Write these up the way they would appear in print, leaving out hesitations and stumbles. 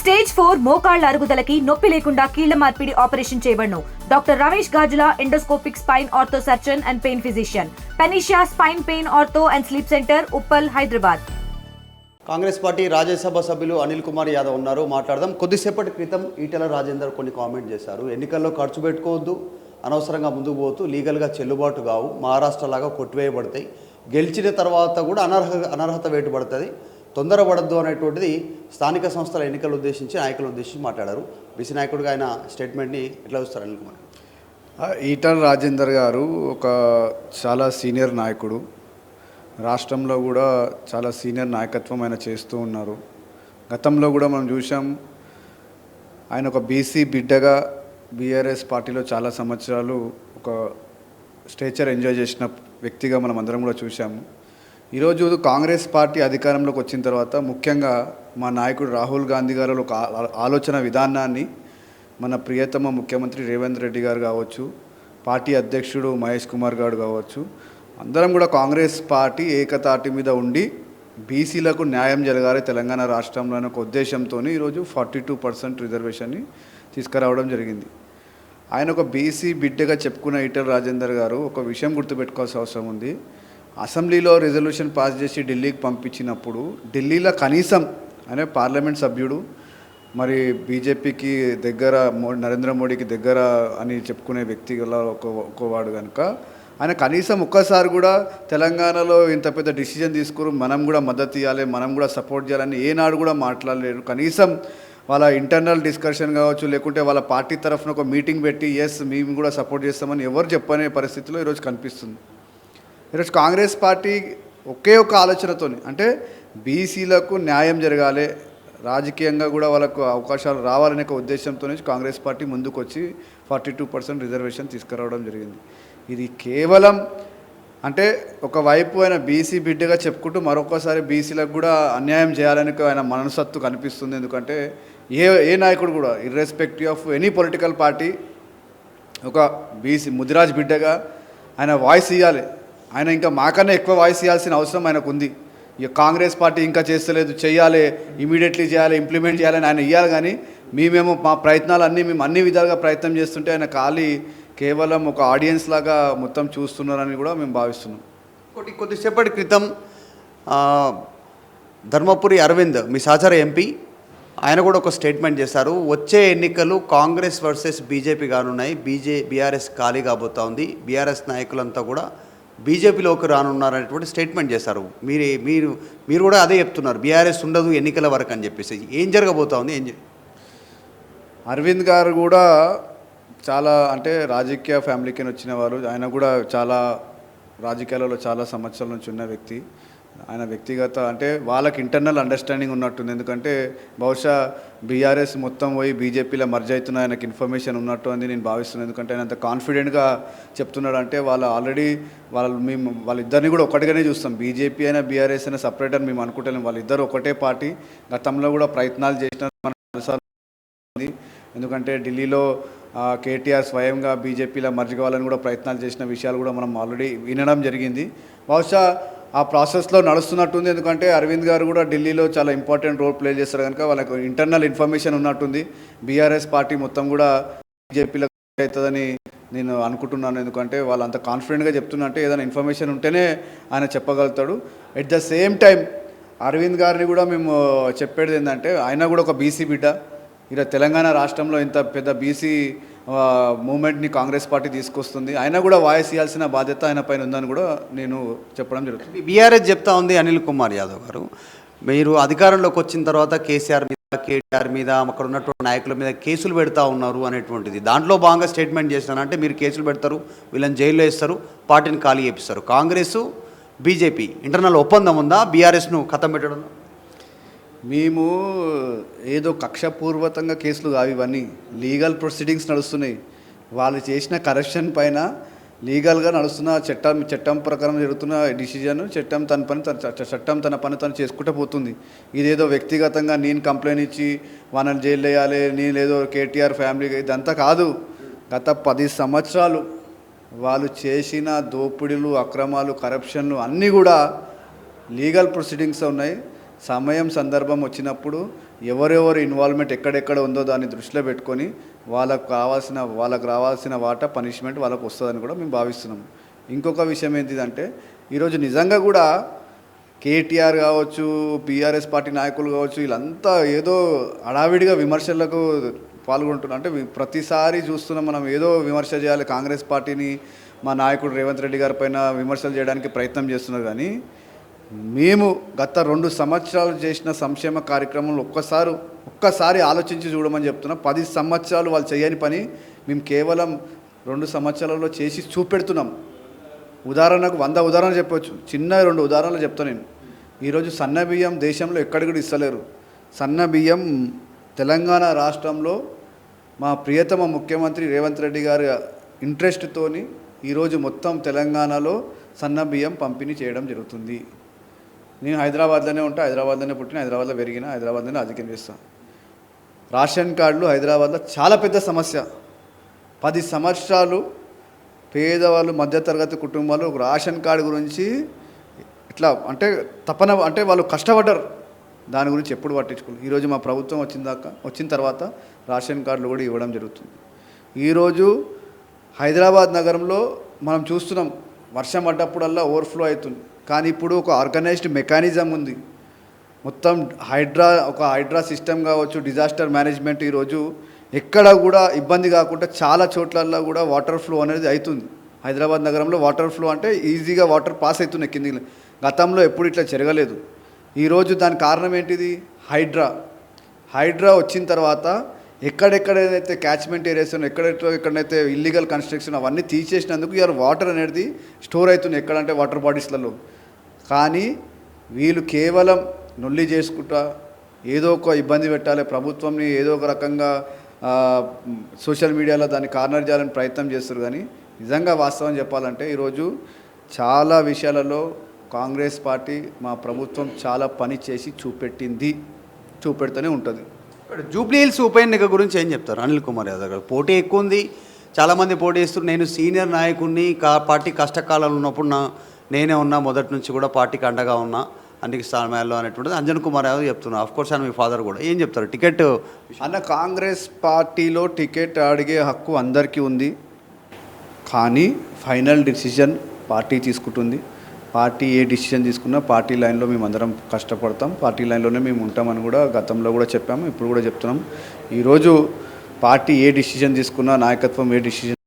Stage 4 మోకాళ్ల అరుగుదలకి నొప్పి లేకుండా కీళ్ల మార్పిడి ఆపరేషన్ చేయబడును. Doctor Ramesh Gajula, endoscopic spine ortho surgeon and pain physician, Penicia spine pain ortho and sleep centre, Uppal, Hyderabad. Congress party Rajya Sabha సభ్యులు అనిల్ కుమార్ యాదవ్ ఉన్నారు, మాట్లాడదాం. కొద్దిసేపటి క్రితం ఈటెల రాజేందర్ కొన్ని కామెంట్ చేశారు. ఎన్నికల్లో ఖర్చు పెట్టుకోవద్దు, అనవసరంగా ముందుకు పోతూ లీగల్గా చెల్లుబాటు కావు, మహారాష్ట్రలాగా కొట్టివేయబడతాయి, గెలిచిన తర్వాత కూడా అనర్హత వేటు పడుతుంది, తొందరపడద్దు అనేటువంటిది స్థానిక సంస్థల ఎన్నికలు ఉద్దేశించి నాయకులను ఉద్దేశించి మాట్లాడారు. బీసీ నాయకుడిగా ఆయన స్టేట్మెంట్ని ఎట్లా చూస్తారు అనిల్ కుమార్? ఈటెల రాజేందర్ గారు ఒక చాలా సీనియర్ నాయకుడు, రాష్ట్రంలో కూడా చాలా సీనియర్ నాయకత్వం ఆయన చేస్తూ ఉన్నారు. గతంలో కూడా మనం చూసాం, ఆయన ఒక బీసీ బిడ్డగా బీఆర్ఎస్ పార్టీలో చాలా సంవత్సరాలు ఒక స్టేచర్ ఎంజాయ్ చేసిన వ్యక్తిగా మనం అందరం కూడా చూసాము. ఈరోజు కాంగ్రెస్ పార్టీ అధికారంలోకి వచ్చిన తర్వాత ముఖ్యంగా మా నాయకుడు రాహుల్ గాంధీ గారు ఒక ఆలోచన విధానాన్ని మన ప్రియతమ ముఖ్యమంత్రి రేవంత్ రెడ్డి గారు కావచ్చు, పార్టీ అధ్యక్షుడు మహేష్ కుమార్ గారు కావచ్చు, అందరం కూడా కాంగ్రెస్ పార్టీ ఏకతాటి మీద ఉండి బీసీలకు న్యాయం జరగాలి తెలంగాణ రాష్ట్రంలోని ఒక ఉద్దేశంతో ఈరోజు 42% రిజర్వేషన్ని తీసుకురావడం జరిగింది. ఆయన ఒక బీసీ బిడ్డగా చెప్పుకున్న ఈటెల రాజేందర్ గారు ఒక విషయం గుర్తుపెట్టుకోవాల్సిన అవసరం ఉంది. అసెంబ్లీలో రెజల్యూషన్ పాస్ చేసి ఢిల్లీకి పంపించినప్పుడు ఢిల్లీలో కనీసం అనే పార్లమెంట్ సభ్యుడు, మరి బీజేపీకి దగ్గర నరేంద్ర మోడీకి దగ్గర అని చెప్పుకునే వ్యక్తిగా ఒక్కోవాడు కనుక ఆయన కనీసం ఒక్కసారి కూడా తెలంగాణలో ఇంత పెద్ద డిసిజన్ తీసుకుని మనం కూడా మద్దతు ఇవ్వాలి, మనం కూడా సపోర్ట్ చేయాలని ఏనాడు కూడా మాట్లాడలేరు. కనీసం వాళ్ళ ఇంటర్నల్ డిస్కషన్ కావచ్చు, లేకుంటే వాళ్ళ పార్టీ తరఫున ఒక మీటింగ్ పెట్టి ఎస్ మేము కూడా సపోర్ట్ చేస్తామని ఎవరు చెప్పనే పరిస్థితిలో ఈరోజు కనిపిస్తుంది. ఈరోజు కాంగ్రెస్ పార్టీ ఒకే ఒక ఆలోచనతో, అంటే బీసీలకు న్యాయం జరగాలి, రాజకీయంగా కూడా వాళ్ళకు అవకాశాలు రావాలనే ఒక ఉద్దేశంతో కాంగ్రెస్ పార్టీ ముందుకు వచ్చి 42% రిజర్వేషన్ తీసుకురావడం జరిగింది. ఇది కేవలం అంటే ఒకవైపు ఆయన బీసీ బిడ్డగా చెప్పుకుంటూ మరొకసారి బీసీలకు కూడా అన్యాయం చేయాలని ఆయన మనసత్తు కనిపిస్తుంది. ఎందుకంటే ఏ నాయకుడు కూడా irrespective of any political party ఒక బీసీ ముదిరాజ్ బిడ్డగా ఆయన వాయిస్ ఇవ్వాలి. ఆయన ఇంకా మాకన్నా ఎక్కువ వాయిస్ ఇవ్వాల్సిన అవసరం ఆయనకు ఉంది. ఇక కాంగ్రెస్ పార్టీ ఇంకా చేస్తలేదు, చేయాలి, ఇమీడియట్లీ చేయాలి, ఇంప్లిమెంట్ చేయాలని ఆయన ఇవ్వాలి. కానీ మేము మా ప్రయత్నాలన్నీ మేము అన్ని విధాలుగా ప్రయత్నం చేస్తుంటే ఆయన ఖాళీ కేవలం ఒక ఆడియన్స్ లాగా మొత్తం చూస్తున్నారని కూడా మేము భావిస్తున్నాం. కొద్దిసేపటి క్రితం ధర్మపురి అరవింద్, మీ సహచర ఎంపీ, ఆయన కూడా ఒక స్టేట్మెంట్ చేశారు. వచ్చే ఎన్నికలు కాంగ్రెస్ వర్సెస్ బీజేపీ కానున్నాయి, బీఆర్ఎస్ ఖాళీ కాబోతా ఉంది, బీఆర్ఎస్ నాయకులంతా కూడా బీజేపీలోకి రానున్నారనేటువంటి స్టేట్మెంట్ చేశారు. మీరు కూడా అదే చెప్తున్నారు, బీఆర్ఎస్ ఉండదు ఎన్నికల వరకు అని చెప్పేసి. ఏం జరగబోతా ఉంది? అరవింద్ గారు కూడా చాలా అంటే రాజకీయ ఫ్యామిలీకి వచ్చిన వారు. ఆయన కూడా చాలా రాజకీయాలలో చాలా సంవత్సరాల నుంచి ఉన్న వ్యక్తి. ఆయన వ్యక్తిగత అంటే వాళ్ళకి ఇంటర్నల్ అండర్స్టాండింగ్ ఉన్నట్టుంది. ఎందుకంటే బహుశా బీఆర్ఎస్ మొత్తం పోయి బీజేపీలో మర్జ్ అవుతున్న ఆయనకు ఇన్ఫర్మేషన్ ఉన్నట్టు అని నేను భావిస్తున్నాను. ఎందుకంటే ఆయన అంత కాన్ఫిడెంట్గా చెప్తున్నాడు. అంటే వాళ్ళిద్దరిని కూడా ఒకటిగానే చూస్తాం. బీజేపీ అయినా బీఆర్ఎస్ అయినా సపరేట్ అని మేము అనుకుంటలేము. వాళ్ళిద్దరు ఒకటే పార్టీ. గతంలో కూడా ప్రయత్నాలు చేసిన ఎందుకంటే ఢిల్లీలో కేటీఆర్ స్వయంగా బీజేపీలో మర్జ్ కావాలని కూడా ప్రయత్నాలు చేసిన విషయాలు కూడా మనం ఆల్రెడీ వినడం జరిగింది. బహుశా ఆ ప్రాసెస్లో నడుస్తున్నట్టుంది. ఎందుకంటే అరవింద్ గారు కూడా ఢిల్లీలో చాలా ఇంపార్టెంట్ రోల్ ప్లే చేస్తారు కనుక వాళ్ళకు ఇంటర్నల్ ఇన్ఫర్మేషన్ ఉన్నట్టుంది. బీఆర్ఎస్ పార్టీ మొత్తం కూడా బీజేపీలో అవుతుందని నేను అనుకుంటున్నాను. ఎందుకంటే వాళ్ళు అంత కాన్ఫిడెంట్గా చెప్తున్నట్టే ఏదైనా ఇన్ఫర్మేషన్ ఉంటేనే ఆయన చెప్పగలుగుతాడు. At the same time Arvind గారిని కూడా మేము చెప్పేది ఏంటంటే ఆయన కూడా ఒక బీసీ బిడ్డ. ఇలా తెలంగాణ రాష్ట్రంలో ఇంత పెద్ద బీసీ మూమెంట్ని కాంగ్రెస్ పార్టీ తీసుకొస్తుంది. ఆయన కూడా వాయిస్ ఇవ్వాల్సిన బాధ్యత ఆయన పైన ఉందని కూడా నేను చెప్పడం జరుగుతుంది. బీఆర్ఎస్ చెప్తా ఉంది అనిల్ కుమార్ యాదవ్ గారు, మీరు అధికారంలోకి వచ్చిన తర్వాత కేసీఆర్ మీద, కేటీఆర్ మీద, అక్కడ ఉన్నటువంటి నాయకుల మీద కేసులు పెడతా ఉన్నారు అనేటువంటిది. దాంట్లో భాగంగా స్టేట్మెంట్ చేసినారంటే మీరు కేసులు పెడతారు, వీళ్ళని జైల్లో వేస్తారు, పార్టీని ఖాళీ చేపిస్తారు. కాంగ్రెస్ బీజేపీ ఇంటర్నల్ ఒప్పందం ఉందా బీఆర్ఎస్ను ఖతం పెట్టడం? మేము ఏదో కక్షపూర్వకంగా కేసులు కావు, ఇవన్నీ లీగల్ ప్రొసీడింగ్స్ నడుస్తున్నాయి. వాళ్ళు చేసిన కరప్షన్ పైన లీగల్గా నడుస్తున్న చట్టం ప్రకారం జరుగుతున్న డిసిజన్, చట్టం తన పని తను చేసుకుంటూ పోతుంది. ఇదేదో వ్యక్తిగతంగా నేను కంప్లైంట్ ఇచ్చి వాళ్ళని జైలు వేయాలి, నేనేదో కేటీఆర్ ఫ్యామిలీగా, ఇదంతా కాదు. గత 10 సంవత్సరాలు వాళ్ళు చేసిన దోపిడీలు, అక్రమాలు, కరప్షన్లు అన్నీ కూడా లీగల్ ప్రొసీడింగ్స్ ఉన్నాయి. సమయం సందర్భం వచ్చినప్పుడు ఎవరెవరు ఇన్వాల్వ్మెంట్ ఎక్కడెక్కడ ఉందో దాన్ని దృష్టిలో పెట్టుకొని వాళ్ళకు రావాల్సిన వాటా పనిష్మెంట్ వాళ్ళకు వస్తుందని కూడా మేము భావిస్తున్నాం. ఇంకొక విషయం ఏంటిదంటే ఈరోజు నిజంగా కూడా కేటీఆర్ కావచ్చు, బీఆర్ఎస్ పార్టీ నాయకులు కావచ్చు, వీళ్ళంతా ఏదో హడావిడిగా విమర్శలకు పాల్గొంటున్నారు. అంటే ప్రతిసారి చూస్తున్నాం మనం ఏదో విమర్శ చేయాలి, కాంగ్రెస్ పార్టీని మా నాయకుడు రేవంత్ రెడ్డి గారి పైన విమర్శలు చేయడానికి ప్రయత్నం చేస్తున్నారు. కానీ మేము గత 2 సంవత్సరాలు చేసిన సంక్షేమ కార్యక్రమంలో ఒక్కసారి ఆలోచించి చూడమని చెప్తున్నా. 10 సంవత్సరాలు వాళ్ళు చేయని పని మేము కేవలం 2 సంవత్సరాలలో చేసి చూపెడుతున్నాం. ఉదాహరణకు 100 ఉదాహరణలు చెప్పవచ్చు, చిన్న 2 ఉదాహరణలు చెప్తాను నేను. ఈరోజు సన్న బియ్యం దేశంలో ఎక్కడికి కూడా ఇస్తలేరు. సన్న బియ్యం తెలంగాణ రాష్ట్రంలో మా ప్రియతమ ముఖ్యమంత్రి రేవంత్ రెడ్డి గారి ఇంట్రెస్ట్తోని ఈరోజు మొత్తం తెలంగాణలో సన్న బియ్యం పంపిణీ చేయడం జరుగుతుంది. నేను హైదరాబాద్లోనే ఉంటా, హైదరాబాద్లోనే పుట్టిన, హైదరాబాద్లో పెరిగిన, హైదరాబాద్లోనే రాజకీయం చేస్తాను. రేషన్ కార్డులు హైదరాబాద్లో చాలా పెద్ద సమస్య. 10 సంవత్సరాలు పేదవాళ్ళు, మధ్యతరగతి కుటుంబాలు రేషన్ కార్డు గురించి ఇట్లా అంటే అంటే వాళ్ళు కష్టపడ్డారు, దాని గురించి ఎప్పుడు పట్టించుకోలేదు. ఈరోజు మా ప్రభుత్వం వచ్చిన తర్వాత రేషన్ కార్డులు కూడా ఇవ్వడం జరుగుతుంది. ఈరోజు హైదరాబాద్ నగరంలో మనం చూస్తున్నాం, వర్షం పడ్డప్పుడల్లా ఓవర్ఫ్లో అవుతుంది. కానీ ఇప్పుడు ఒక ఆర్గనైజ్డ్ మెకానిజం ఉంది. మొత్తం హైడ్రా సిస్టమ్ కావచ్చు, డిజాస్టర్ మేనేజ్మెంట్ ఈరోజు ఎక్కడ కూడా ఇబ్బంది కాకుండా చాలా చోట్లల్లో కూడా వాటర్ ఫ్లో అనేది అవుతుంది. హైదరాబాద్ నగరంలో వాటర్ ఫ్లో అంటే ఈజీగా వాటర్ పాస్ అవుతున్నాయి కిందికి. గతంలో ఎప్పుడు ఇట్లా జరగలేదు. ఈరోజు దాని కారణం ఏంటిది? హైడ్రా వచ్చిన తర్వాత ఎక్కడెక్కడైతే క్యాచ్మెంట్ ఏరియాస్ ఎక్కడైతే ఇల్లీగల్ కన్స్ట్రక్షన్ అవన్నీ తీసేసినందుకు ఇవాళ వాటర్ అనేది స్టోర్ అవుతుంది ఎక్కడంటే వాటర్ బాడీస్లలో. కానీ వీళ్ళు కేవలం నొల్లి చేసుకుంటా ఏదో ఒక ఇబ్బంది పెట్టాలి, ప్రభుత్వంని ఏదో ఒక రకంగా సోషల్ మీడియాలో దాన్ని కార్నర్ చేయాలని ప్రయత్నం చేస్తారు. కానీ నిజంగా వాస్తవం చెప్పాలంటే ఈరోజు చాలా విషయాలలో కాంగ్రెస్ పార్టీ, మా ప్రభుత్వం చాలా పని చేసి చూపెడుతూనే ఉంటుంది. జూబ్లీ హిల్స్ ఉప ఎన్నిక గురించి ఏం చెప్తారు అనిల్ కుమార్ యాదవ్ గారు? పోటీ ఎక్కువ ఉంది, చాలామంది పోటీ చేస్తున్నారు. నేను సీనియర్ నాయకుడిని, పార్టీ కష్టకాలంలో ఉన్నప్పుడు నేనే ఉన్నా, మొదటి నుంచి కూడా పార్టీకి అండగా ఉన్నా అన్ని సమయాల్లో అనేటువంటిది అంజన్ కుమార్ యాదవ్ చెప్తున్నారు. ఆఫ్కోర్స్ ఆయన మీ ఫాదర్ కూడా. ఏం చెప్తారు టికెట్ అన్న? కాంగ్రెస్ పార్టీలో టికెట్ అడిగే హక్కు అందరికీ ఉంది, కానీ ఫైనల్ డిసిజన్ పార్టీ తీసుకుంటుంది. పార్టీ ఏ డిసిజన్ తీసుకున్నా పార్టీ లైన్లో మేము అందరం కష్టపడతాం, పార్టీ లైన్లోనే మేము ఉంటామని కూడా గతంలో కూడా చెప్పాము, ఇప్పుడు కూడా చెప్తున్నాం. ఈరోజు పార్టీ ఏ డిసిజన్ తీసుకున్నా, నాయకత్వం ఏ డిసిజన్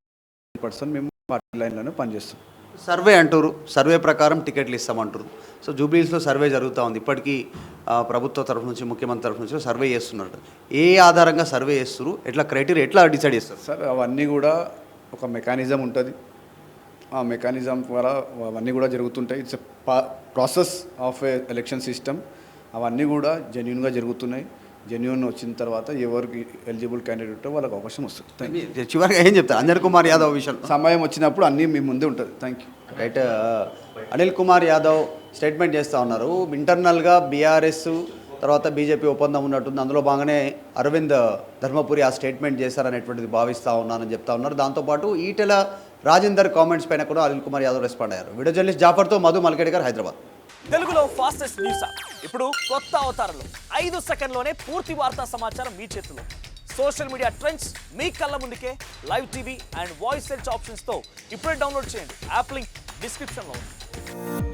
పర్సన్ మేము పార్టీ లైన్లోనే పనిచేస్తాం. సర్వే అంటారు, సర్వే ప్రకారం టికెట్లు ఇస్తామంటారు. సో జూబ్లీహిల్స్లో సర్వే జరుగుతూ ఉంది. ఇప్పటికీ ప్రభుత్వ తరఫు నుంచి, ముఖ్యమంత్రి తరఫు నుంచి సర్వే చేస్తున్నారు. ఏ ఆధారంగా సర్వే చేస్తారు, ఎట్లా క్రైటీరియా ఎట్లా డిసైడ్ చేస్తారు సార్? అవన్నీ కూడా ఒక మెకానిజం ఉంటుంది, ఆ మెకానిజం ద్వారా అవన్నీ కూడా జరుగుతుంటాయి. It's process of election system. అవన్నీ కూడా జెన్యున్గా జరుగుతున్నాయి. జెన్యున్ వచ్చిన తర్వాత ఎవరికి ఎలిజిబుల్ క్యాండిడేట్ వాళ్ళకి అవకాశం వస్తుంది. చివరిగా ఏం చెప్తారు అంజన్ కుమార్ యాదవ్ విషయం? సమయం వచ్చినప్పుడు అన్నీ మీ ముందే ఉంటుంది. Thank you. Right. Anil Kumar Yadav statement చేస్తూ ఉన్నారు. ఇంటర్నల్గా బీఆర్ఎస్ తర్వాత బీజేపీ ఒప్పందం ఉన్నట్టుంది, అందులో భాగంగానే అరవింద్ ధర్మపురి ఆ స్టేట్మెంట్ చేశారనేటువంటిది భావిస్తూ ఉన్నానని చెప్తా ఉన్నారు. దాంతోపాటు ఈటెల రాజేందర్ కామెంట్స్ పైన కూడా అనిల్ కుమార్ యాదవ్ రెస్పాండ్ అయ్యారు. వీడియో జర్నలిస్ట్ జాఫర్తో మధు మల్కేడ్కర్, హైదరాబాద్. తెలుగులో ఫాస్టెస్ట్ న్యూస్ యాప్ ఇప్పుడు కొత్త అవతారంలో 5 సెకండ్లోనే పూర్తి వార్తా సమాచారం మీ చేతిలో. సోషల్ మీడియా ట్రెండ్స్ మీ కళ్ళ ముందుకే live TV and voice search ఆప్షన్స్తో ఇప్పుడే డౌన్లోడ్ చేయండి. యాప్ లింక్ డిస్క్రిప్షన్లో ఉంది.